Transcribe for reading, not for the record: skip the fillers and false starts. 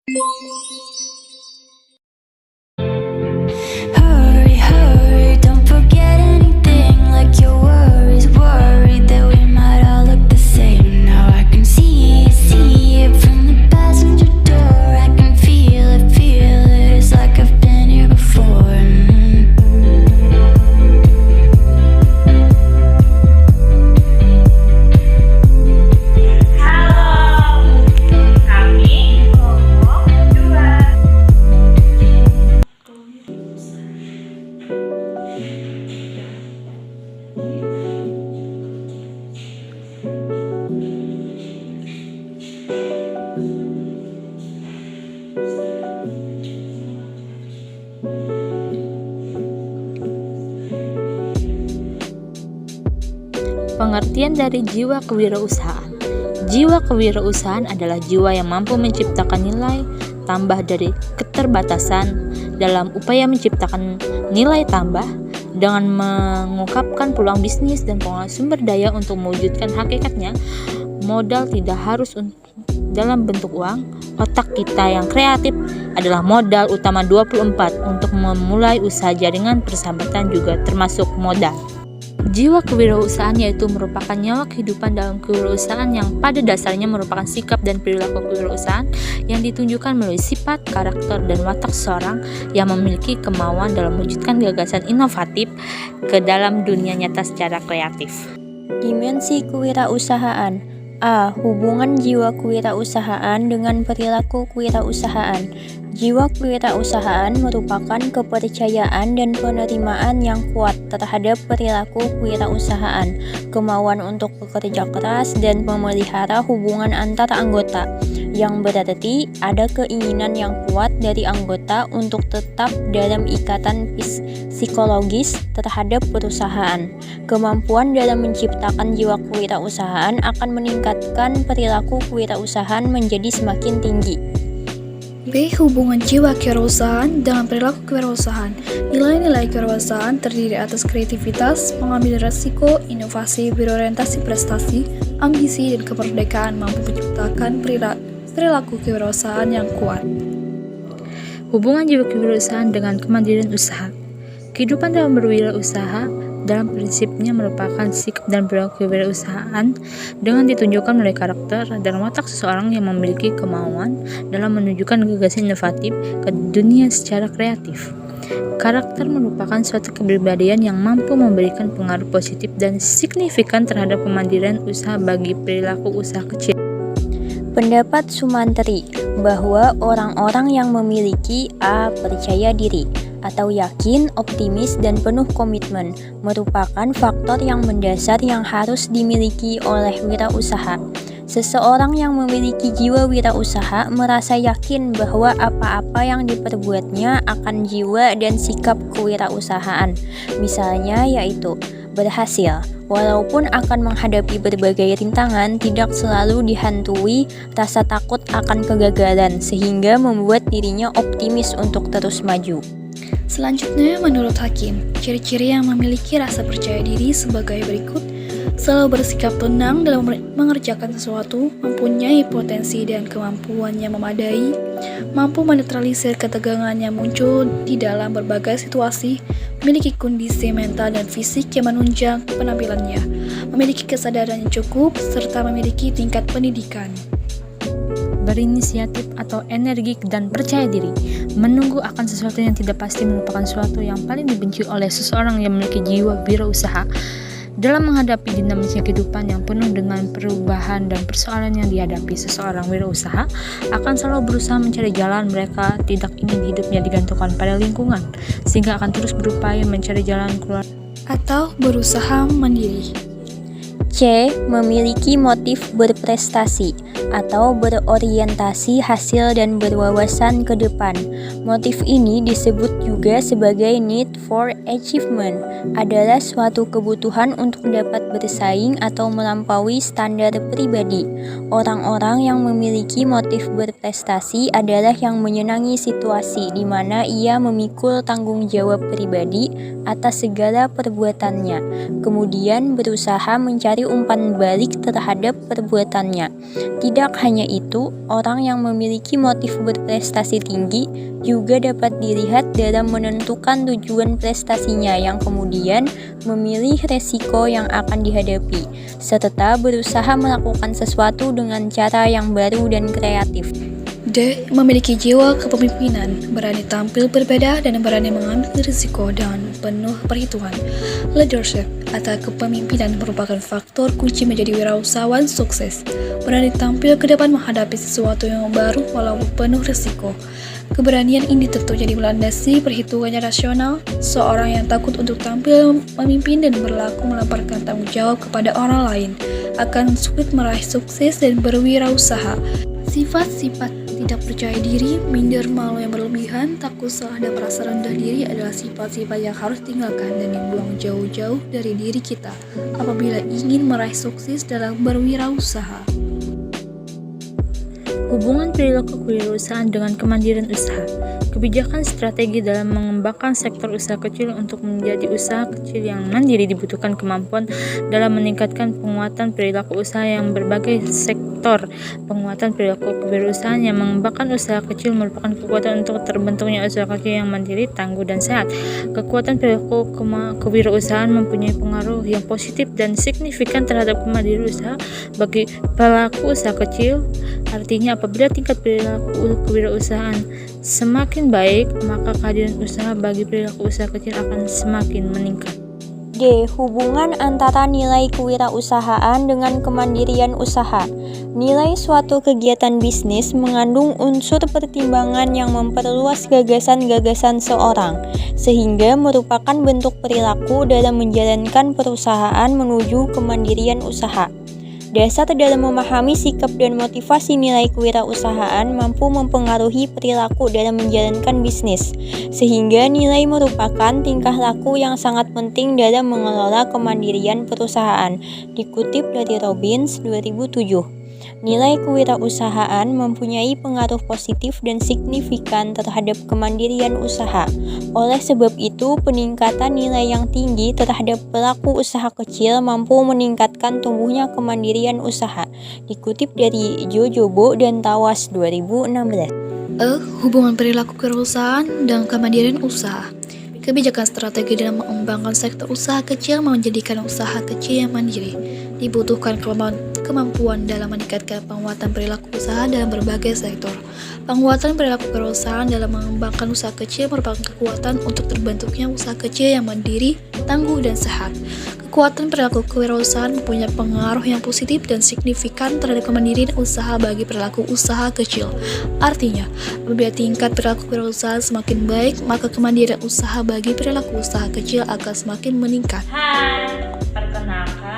Hurry, hurry, don't forget anything. Like your worries, worried that we might all look the same. Now I can see it from the passenger door. I can feel it, it's like I've been here before. Halo, kami kelompok dua. Pengertian dari jiwa kewirausahaan. Jiwa kewirausahaan adalah jiwa yang mampu menciptakan nilai tambah dari keterbatasan dalam upaya menciptakan nilai tambah dengan mengungkapkan peluang bisnis dan pengolahan sumber daya untuk mewujudkan hakikatnya. Modal tidak harus dalam bentuk uang. Otak kita yang kreatif adalah modal utama 24 untuk memulai usaha. Jaringan persahabatan juga termasuk modal. Jiwa kewirausahaan yaitu merupakan nyawa kehidupan dalam kewirausahaan yang pada dasarnya merupakan sikap dan perilaku kewirausahaan yang ditunjukkan melalui sifat, karakter, dan watak seseorang yang memiliki kemauan dalam mewujudkan gagasan inovatif ke dalam dunia nyata secara kreatif. Dimensi kewirausahaan. A. Hubungan jiwa kewirausahaan dengan perilaku kewirausahaan. Jiwa kewirausahaan merupakan kepercayaan dan penerimaan yang kuat terhadap perilaku kewirausahaan, kemauan untuk bekerja keras, dan memelihara hubungan antar anggota, yang berarti ada keinginan yang kuat dari anggota untuk tetap dalam ikatan psikologis terhadap perusahaan. Kemampuan dalam menciptakan jiwa kewirausahaan akan meningkatkan perilaku kewirausahaan menjadi semakin tinggi. B. Hubungan jiwa kewirausahaan dengan perilaku kewirausahaan. Nilai-nilai kewirausahaan terdiri atas kreativitas, pengambilan risiko, inovasi, berorientasi prestasi, ambisi, dan kemerdekaan mampu menciptakan perilaku kewirausahaan yang kuat. Hubungan jiwa kewirausahaan dengan kemandirian usaha. Kehidupan dalam berwirausaha dalam prinsipnya merupakan sikap dan perilaku kewirausahaan dengan ditunjukkan melalui karakter dan watak seseorang yang memiliki kemauan dalam menunjukkan gagasan inovatif ke dunia secara kreatif. Karakter merupakan suatu kepribadian yang mampu memberikan pengaruh positif dan signifikan terhadap kemandirian usaha bagi perilaku usaha kecil. Pendapat Sumantri bahwa orang-orang yang memiliki A. Percaya diri atau yakin, optimis, dan penuh komitmen merupakan faktor yang mendasar yang harus dimiliki oleh wirausaha. Seseorang yang memiliki jiwa wirausaha merasa yakin bahwa apa-apa yang diperbuatnya akan jiwa dan sikap kewirausahaan. Misalnya yaitu berhasil, walaupun akan menghadapi berbagai rintangan, tidak selalu dihantui rasa takut akan kegagalan, sehingga membuat dirinya optimis untuk terus maju. Selanjutnya, menurut Hakim, ciri-ciri yang memiliki rasa percaya diri sebagai berikut: selalu bersikap tenang dalam mengerjakan sesuatu, mempunyai potensi dan kemampuan yang memadai, mampu menetralisir ketegangan yang muncul di dalam berbagai situasi, memiliki kondisi mental dan fisik yang menunjang penampilannya, memiliki kesadaran yang cukup, serta memiliki tingkat pendidikan. Berinisiatif atau energik dan percaya diri. Menunggu akan sesuatu yang tidak pasti merupakan sesuatu yang paling dibenci oleh seseorang yang memiliki jiwa wirausaha. Dalam menghadapi dinamisnya kehidupan yang penuh dengan perubahan dan persoalan yang dihadapi, seseorang wirausaha akan selalu berusaha mencari jalan. Mereka tidak ingin hidupnya digantungkan pada lingkungan, sehingga akan terus berupaya mencari jalan keluar Atau berusaha mandiri. C. Memiliki motif berprestasi atau berorientasi hasil dan berwawasan ke depan. Motif ini disebut juga sebagai need for achievement, adalah suatu kebutuhan untuk dapat bersaing atau melampaui standar pribadi. Orang-orang yang memiliki motif berprestasi adalah yang menyenangi situasi di mana ia memikul tanggung jawab pribadi atas segala perbuatannya, kemudian berusaha mencari mencari umpan balik terhadap perbuatannya. Tidak hanya itu, orang yang memiliki motif berprestasi tinggi juga dapat dilihat dalam menentukan tujuan prestasinya yang kemudian memilih resiko yang akan dihadapi, serta berusaha melakukan sesuatu dengan cara yang baru dan kreatif. D. Memiliki jiwa kepemimpinan, berani tampil berbeda dan berani mengambil risiko dengan penuh perhitungan. Leadership atau kepemimpinan merupakan faktor kunci menjadi wirausahawan sukses. Berani tampil ke depan menghadapi sesuatu yang baru walaupun penuh risiko. Keberanian ini tentunya dilandasi perhitungannya rasional. Seorang yang takut untuk tampil memimpin dan berlaku melemparkan tanggung jawab kepada orang lain akan sulit meraih sukses dan berwirausaha. Sifat-sifat tidak percaya diri, minder, malu yang berlebihan, takut salah dan merasa rendah diri adalah sifat-sifat yang harus ditinggalkan dan dibuang jauh-jauh dari diri kita apabila ingin meraih sukses dalam berwirausaha. Hubungan perilaku kewirausahaan dengan kemandirian usaha. Kebijakan strategi dalam mengembangkan sektor usaha kecil untuk menjadi usaha kecil yang mandiri dibutuhkan kemampuan dalam meningkatkan penguatan perilaku usaha yang berbagai sektor. Penguatan perilaku kewirausahaan yang mengembangkan usaha kecil merupakan kekuatan untuk terbentuknya usaha kecil yang mandiri, tangguh, dan sehat. Kekuatan perilaku kewirausahaan mempunyai pengaruh yang positif dan signifikan terhadap kemandirian usaha bagi pelaku usaha kecil. Artinya, apabila tingkat perilaku kewirausahaan semakin baik, maka kehadiran usaha bagi perilaku usaha kecil akan semakin meningkat. D. Hubungan antara nilai kewirausahaan dengan kemandirian usaha. Nilai suatu kegiatan bisnis mengandung unsur pertimbangan yang memperluas gagasan-gagasan seorang, sehingga merupakan bentuk perilaku dalam menjalankan perusahaan menuju kemandirian usaha. Dasar dalam memahami sikap dan motivasi nilai kewirausahaan mampu mempengaruhi perilaku dalam menjalankan bisnis, sehingga nilai merupakan tingkah laku yang sangat penting dalam mengelola kemandirian perusahaan. Dikutip dari Robbins 2007. Nilai kewirausahaan mempunyai pengaruh positif dan signifikan terhadap kemandirian usaha. Oleh sebab itu, peningkatan nilai yang tinggi terhadap pelaku usaha kecil mampu meningkatkan tumbuhnya kemandirian usaha. Dikutip dari Jojobo dan Tawas 2016. Hubungan perilaku kewirausahaan dan kemandirian usaha. Kebijakan strategi dalam mengembangkan sektor usaha kecil menjadikan usaha kecil yang mandiri. Dibutuhkan kemampuan dalam meningkatkan penguatan perilaku usaha dalam berbagai sektor. Penguatan perilaku kewirausahaan dalam mengembangkan usaha kecil merupakan kekuatan untuk terbentuknya usaha kecil yang mandiri, tangguh, dan sehat. Kekuatan perilaku kewirausahaan mempunyai pengaruh yang positif dan signifikan terhadap kemandirian usaha bagi perilaku usaha kecil. Artinya, apabila tingkat perilaku kewirausahaan semakin baik, maka kemandirian usaha bagi perilaku usaha kecil akan semakin meningkat. Hai, perkenalkan